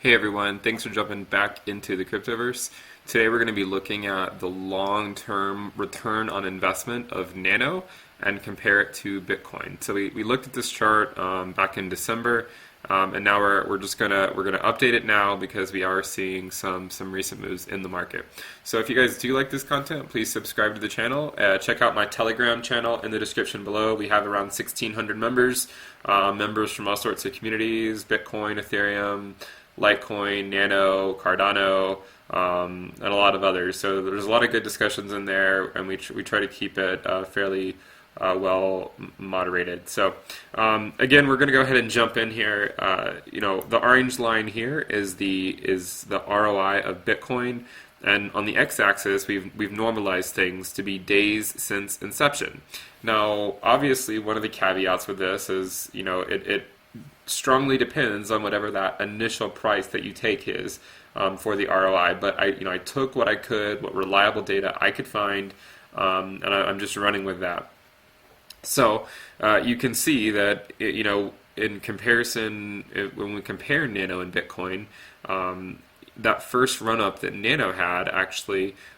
Hey everyone, thanks for jumping back into the cryptoverse. Today we're going to be looking at the long-term return on investment of Nano and compare it to Bitcoin. So we looked at this chart back in December, and now we're gonna update it now because we are seeing some recent moves in the market. So if you guys do like this content, please subscribe to the channel. Check out my Telegram channel in the description below. We have around 1,600 members, members from all sorts of communities: Bitcoin, Ethereum, Litecoin, Nano, Cardano, and a lot of others. So there's a lot of good discussions in there, and we try to keep it fairly well moderated. So again, we're going to go ahead and jump in here. The orange line here is the ROI of Bitcoin, and on the x-axis we've normalized things to be days since inception. Now, obviously, one of the caveats with this is it strongly depends on whatever that initial price that you take is for the ROI. But I took what I could, what reliable data I could find, and I'm just running with that. So you can see that in comparison, when we compare Nano and Bitcoin, that first run up that Nano had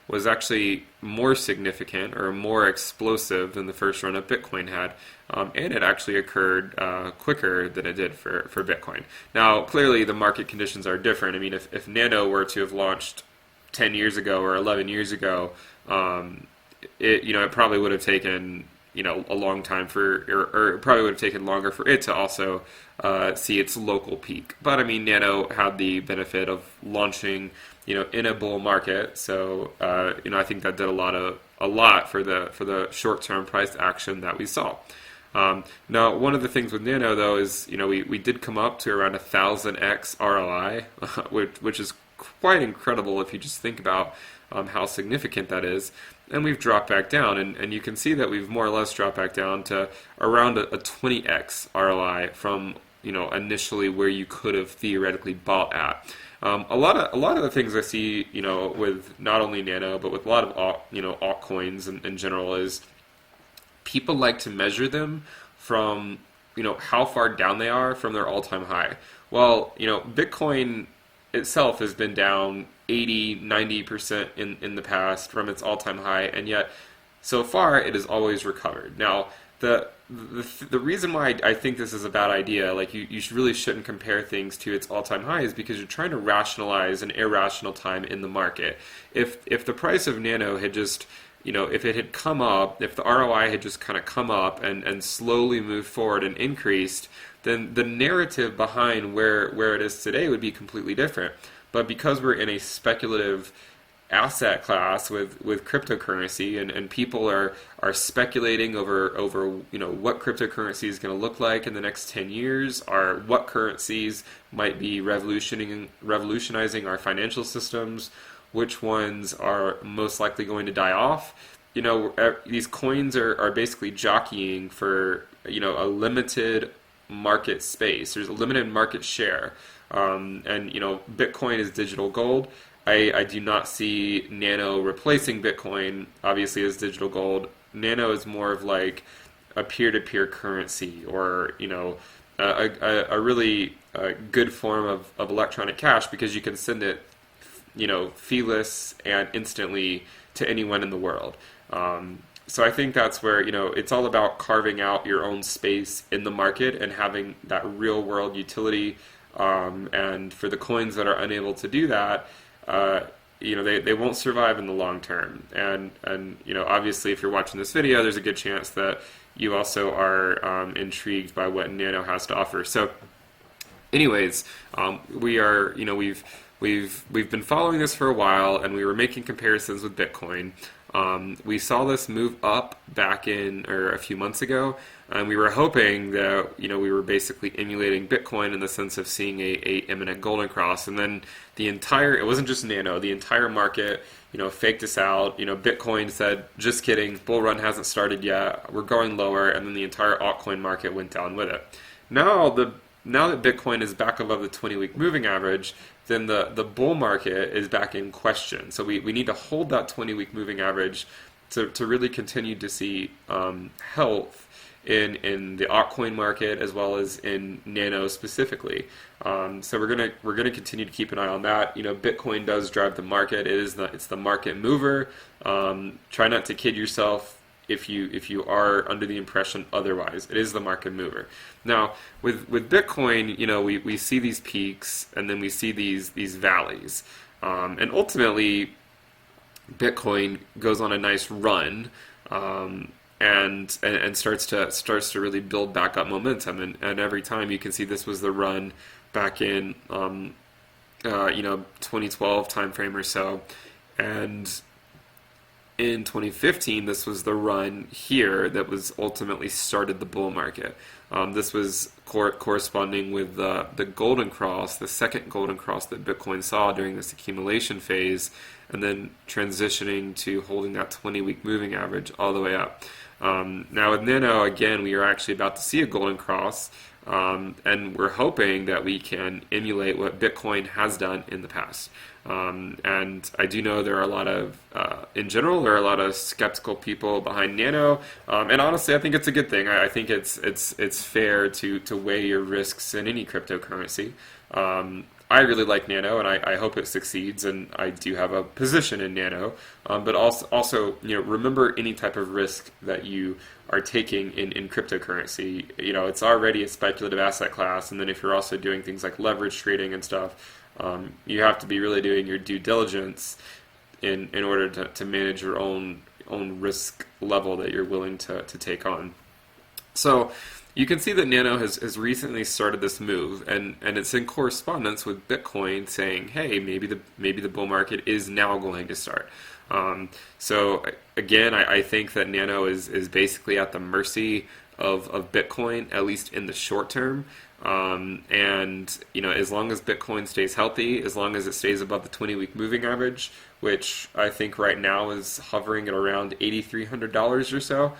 was actually more significant or more explosive than the first run up Bitcoin had, and it actually occurred quicker than it did for Bitcoin. Now, clearly the market conditions are different. I mean, if Nano were to have launched 10 years ago or 11 years ago, it probably would have taken a long time or it probably would have taken longer for it to also see its local peak. But I mean, Nano had the benefit of launching in a bull market, so I think that did a lot for the short-term price action that we saw. Now, one of the things with Nano though is we did come up to around 1,000x ROI, which is quite incredible if you just think about how significant that is. And we've dropped back down, and you can see that we've more or less dropped back down to around a 20x ROI from initially where you could have theoretically bought at. A lot of the things I see with not only Nano but with a lot of altcoins in general is people like to measure them from how far down they are from their all-time high. Well, Bitcoin itself has been down 80-90% in the past from its all-time high, and yet so far it has always recovered. Now, the reason why I think this is a bad idea, like you really shouldn't compare things to its all-time high, is because you're trying to rationalize an irrational time in the market. If the price of Nano had just if it had come up, if the ROI had just kind of come up and slowly moved forward and increased, then the narrative behind where it is today would be completely different. But because we're in a speculative asset class with cryptocurrency, and people are speculating over what cryptocurrency is going to look like in the next 10 years, or what currencies might be revolutionizing our financial systems, which ones are most likely going to die off. These coins are basically jockeying for a limited market space. There's a limited market share, and Bitcoin is digital gold. I do not see Nano replacing Bitcoin, obviously, as digital gold. Nano is more of like a peer-to-peer currency, or a really good form of electronic cash, because you can send it feeless and instantly to anyone in the world. So I think that's where it's all about carving out your own space in the market and having that real world utility. And for the coins that are unable to do that, they won't survive in the long term. And obviously, if you're watching this video, there's a good chance that you also are intrigued by what Nano has to offer. So, anyways, we've been following this for a while, and we were making comparisons with Bitcoin. We saw this move up back a few months ago, and we were hoping that we were basically emulating Bitcoin in the sense of seeing a imminent golden cross. And then it wasn't just Nano, the entire market faked us out. Bitcoin said, just kidding, bull run hasn't started yet, we're going lower, and then the entire altcoin market went down with it. Now that Bitcoin is back above the 20-week moving average, then the bull market is back in question. So we need to hold that 20-week moving average to really continue to see health in the altcoin market as well as in Nano specifically. So we're gonna continue to keep an eye on that. Bitcoin does drive the market. It's the market mover. Try not to kid yourself if you are under the impression otherwise. It is the market mover. Now with Bitcoin, we see these peaks and then we see these valleys, and ultimately Bitcoin goes on a nice run. And starts to really build back up momentum, and every time you can see this was the run back in 2012 timeframe or so, and in 2015 this was the run here that was ultimately started the bull market. This was corresponding with the golden cross, the second golden cross that Bitcoin saw during this accumulation phase, and then transitioning to holding that 20-week moving average all the way up. Now with Nano, again, we are actually about to see a golden cross, and we're hoping that we can emulate what Bitcoin has done in the past. And I do know there are a lot of, in general, there are a lot of skeptical people behind Nano, and honestly, I think it's a good thing. I think it's fair to weigh your risks in any cryptocurrency. I really like Nano, and I hope it succeeds, and I do have a position in Nano. But also, remember any type of risk that you are taking in cryptocurrency. It's already a speculative asset class, and then if you're also doing things like leverage trading and stuff, you have to be really doing your due diligence in order to manage your own risk level that you're willing to take on. So you can see that Nano has recently started this move, and it's in correspondence with Bitcoin saying, hey, maybe the bull market is now going to start. So again, I think that Nano is basically at the mercy of Bitcoin, at least in the short term. And as long as Bitcoin stays healthy, as long as it stays above the 20-week moving average, which I think right now is hovering at around $8,300 or so.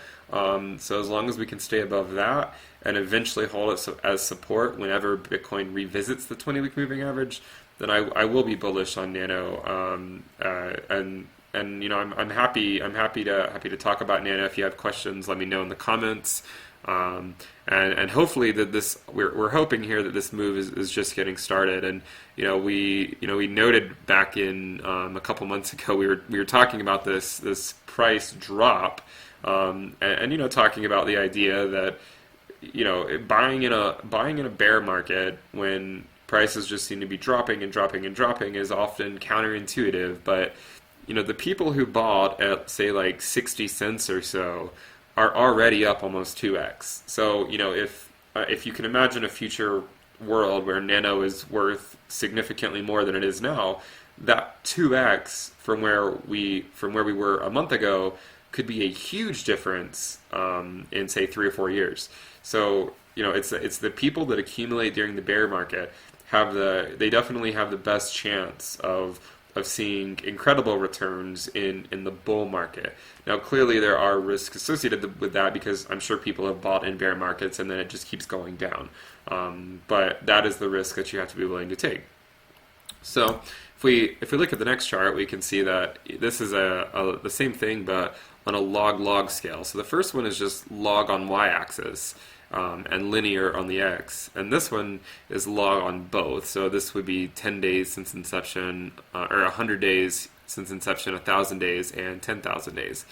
So as long as we can stay above that and eventually hold it as support whenever Bitcoin revisits the 20-week moving average, then I will be bullish on Nano. And I'm happy to talk about Nano. If you have questions, let me know in the comments. And hopefully that we're hoping here that this move is just getting started. And we noted back in a couple months ago we were talking about this price drop, and talking about the idea that buying in a bear market when prices just seem to be dropping and dropping and dropping is often counterintuitive. But the people who bought at say like 60 cents or so are already up almost 2x. So if you can imagine a future world where Nano is worth significantly more than it is now, that 2x from where we were a month ago could be a huge difference in say 3 or 4 years. So it's the people that accumulate during the bear market they definitely have the best chance of seeing incredible returns in the bull market. Now, clearly there are risks associated with that because I'm sure people have bought in bear markets and then it just keeps going down. But that is the risk that you have to be willing to take. So if we look at the next chart, we can see that this is the same thing but on a log scale. So the first one is just log on y-axis. And linear on the X, and this one is log on both. So this would be 10 days since inception, or 100 days since inception, 1,000 days, and 10,000 days.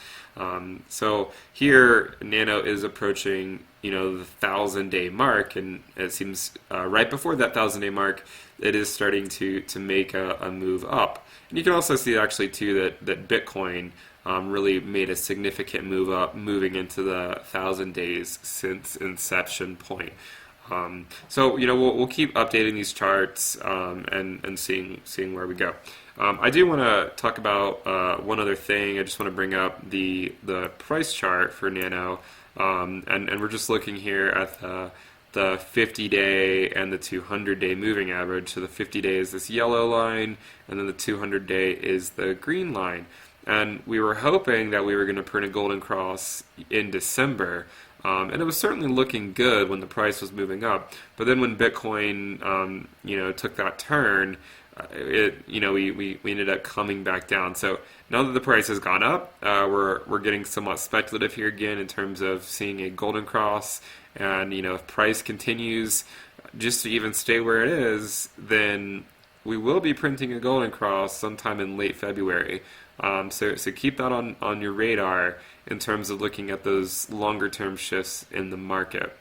So here Nano is approaching the 1,000-day mark, and it seems right before that 1,000-day mark, it is starting to make a move up. And you can also see actually too that Bitcoin really made a significant move up, moving into the 1,000 days since inception point. So we'll keep updating these charts and seeing where we go. I do want to talk about one other thing. I just want to bring up the price chart for Nano, and we're just looking here at the 50-day and the 200-day moving average. So the 50-day is this yellow line, and then the 200-day is the green line. And we were hoping that we were going to print a golden cross in December, and it was certainly looking good when the price was moving up. But then when Bitcoin, took that turn, we ended up coming back down. So now that the price has gone up, we're getting somewhat speculative here again in terms of seeing a golden cross. And if price continues just to even stay where it is, then we will be printing a golden cross sometime in late February. So keep that on your radar in terms of looking at those longer term shifts in the market.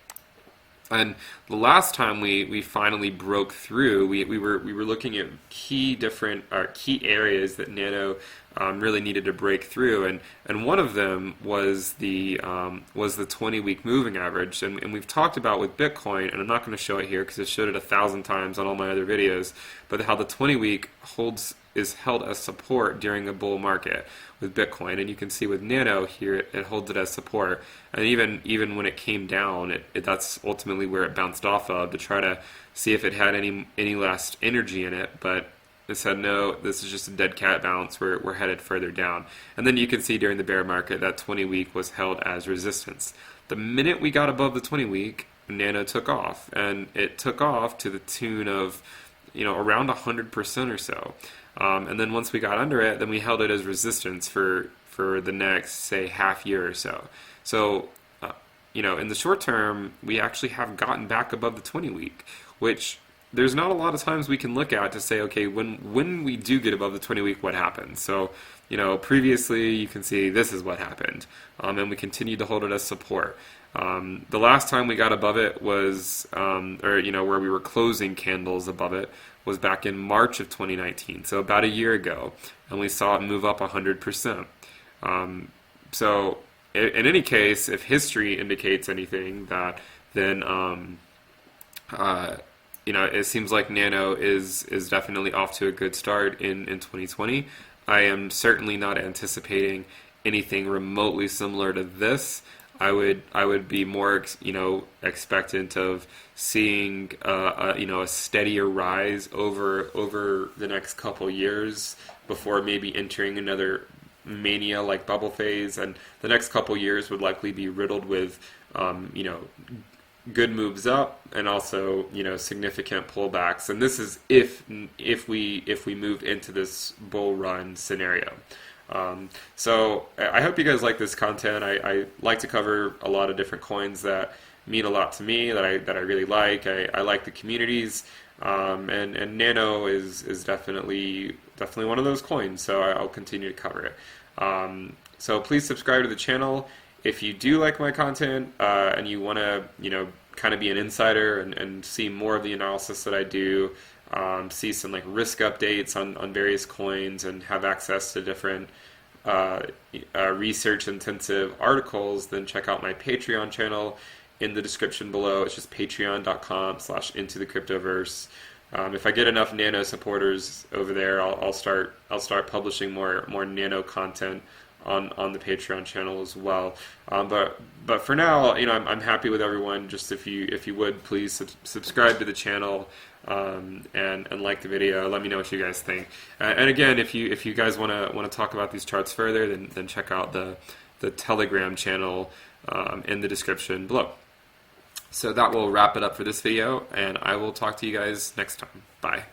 And the last time we finally broke through, we were looking at key areas that Nano really needed to break through, and one of them was the 20-week moving average, and we've talked about with Bitcoin, and I'm not going to show it here because I showed it 1,000 times on all my other videos, but how the 20-week is held as support during a bull market with Bitcoin, and you can see with Nano here it holds it as support, and even when it came down, that's ultimately where it bounced off of to try to see if it had any last energy in it, but it said no, this is just a dead cat bounce, we're headed further down. And then you can see during the bear market that 20-week was held as resistance. The minute we got above the 20-week, Nano took off, and it took off to the tune of around 100% or so. And then once we got under it, then we held it as resistance for the next, say, half year or so. So, in the short term, we actually have gotten back above the 20-week, which there's not a lot of times we can look at to say, okay, when we do get above the 20-week, what happens? So, previously you can see this is what happened, and we continued to hold it as support. The last time we got above it was, where we were closing candles above it, was back in March of 2019, so about a year ago, and we saw it move up 100%. So in any case, if history indicates anything, then it seems like Nano is definitely off to a good start in 2020. I am certainly not anticipating anything remotely similar to this. I would be more expectant of seeing a steadier rise over the next couple years before maybe entering another mania like bubble phase, and the next couple years would likely be riddled with good moves up and also significant pullbacks, and this is if we move into this bull run scenario. So I hope you guys like this content. I like to cover a lot of different coins that mean a lot to me, that I really like. I like the communities, and Nano is definitely one of those coins. So I'll continue to cover it. So please subscribe to the channel if you do like my content, and you want to kind of be an insider and see more of the analysis that I do. See some risk updates on various coins and have access to different research intensive articles, then check out my Patreon channel in the description below. It's just patreon.com/intothecryptoverse. If I get enough Nano supporters over there, I'll start publishing more Nano content on the Patreon channel as well. But for now, I'm happy with everyone. Just if you would please subscribe to the channel, and like the video. Let me know what you guys think. And again, if you guys want to talk about these charts further, then check out the Telegram channel in the description below. So that will wrap it up for this video, and I will talk to you guys next time. Bye.